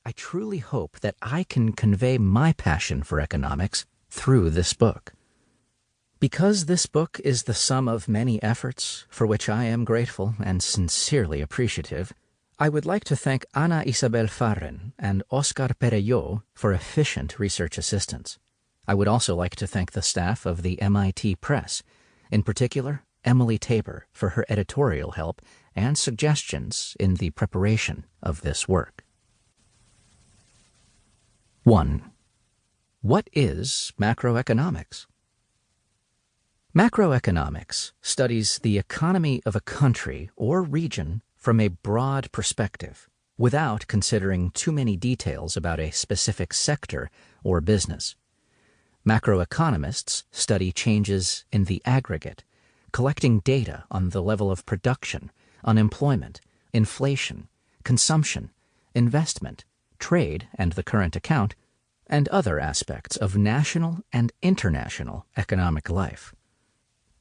I truly hope that I can convey my passion for economics through this book. Because this book is the sum of many efforts for which I am grateful and sincerely appreciative, I would like to thank Ana Isabel Farren and Oscar Perelló for efficient research assistance. I would also like to thank the staff of the MIT Press, in particular Emily Tabor, for her editorial help and suggestions in the preparation of this work. 1. What is macroeconomics? Macroeconomics studies the economy of a country or region from a broad perspective, without considering too many details about a specific sector or business. Macroeconomists study changes in the aggregate, collecting data on the level of production, unemployment, inflation, consumption, investment, trade and the current account, and other aspects of national and international economic life.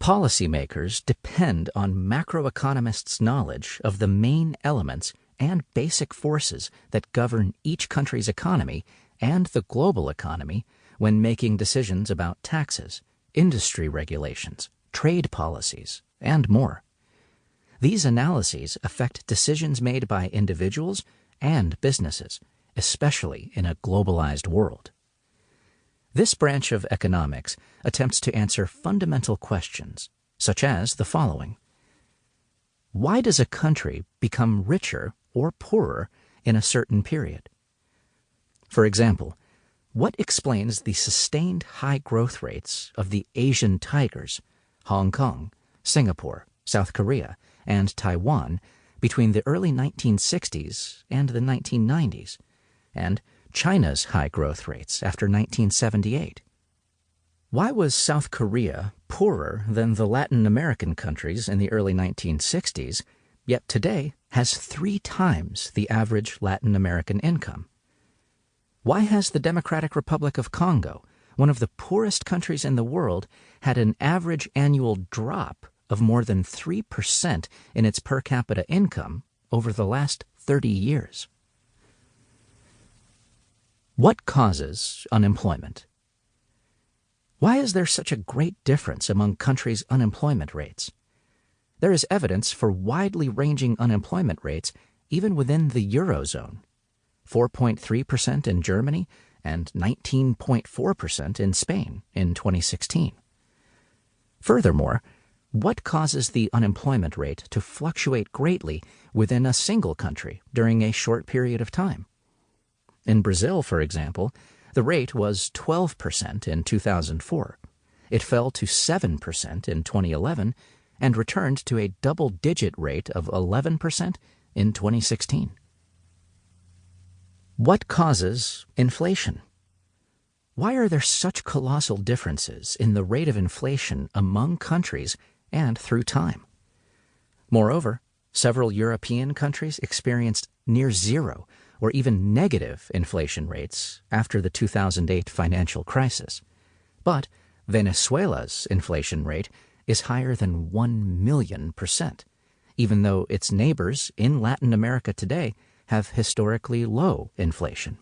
Policymakers depend on macroeconomists' knowledge of the main elements and basic forces that govern each country's economy and the global economy when making decisions about taxes, industry regulations, trade policies, and more. These analyses affect decisions made by individuals and businesses, especially in a globalized world. This branch of economics attempts to answer fundamental questions, such as the following. Why does a country become richer or poorer in a certain period? For example, what explains the sustained high growth rates of the Asian tigers, Hong Kong, Singapore, South Korea, and Taiwan between the early 1960s and the 1990s, and China's high growth rates after 1978? Why was South Korea poorer than the Latin American countries in the early 1960s, yet today has 3 times the average Latin American income? Why has the Democratic Republic of Congo, one of the poorest countries in the world, had an average annual drop of more than 3% in its per capita income over the last 30 years? What causes unemployment? Why is there such a great difference among countries' unemployment rates? There is evidence for widely ranging unemployment rates even within the Eurozone, 4.3% in Germany and 19.4% in Spain in 2016. Furthermore, what causes the unemployment rate to fluctuate greatly within a single country during a short period of time? In Brazil, for example, the rate was 12% in 2004. It fell to 7% in 2011 and returned to a double-digit rate of 11% in 2016. What causes inflation? Why are there such colossal differences in the rate of inflation among countries and through time? Moreover, several European countries experienced near zero or even negative inflation rates after the 2008 financial crisis. But Venezuela's inflation rate is higher than 1,000,000%, even though its neighbors in Latin America today have historically low inflation.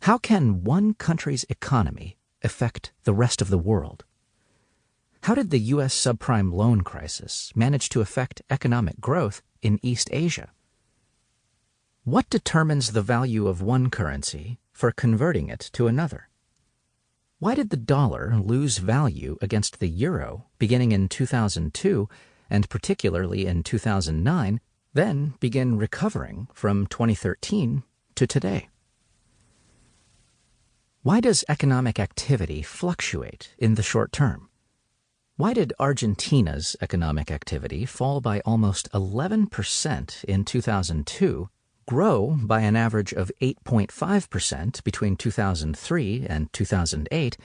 How can one country's economy affect the rest of the world? How did the U.S. subprime loan crisis manage to affect economic growth in East Asia? What determines the value of one currency for converting it to another? Why did the dollar lose value against the euro beginning in 2002 and particularly in 2009, then begin recovering from 2013 to today? Why does economic activity fluctuate in the short term? Why did Argentina's economic activity fall by almost 11% in 2002, grow by an average of 8.5% between 2003 and 2008,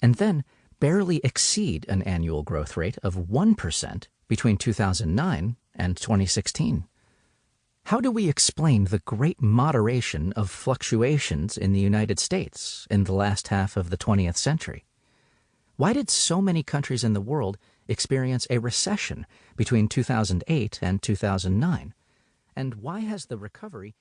and then barely exceed an annual growth rate of 1% between 2009 and 2016? How do we explain the great moderation of fluctuations in the United States in the last half of the 20th century? Why did so many countries in the world experience a recession between 2008 and 2009? And why has the recovery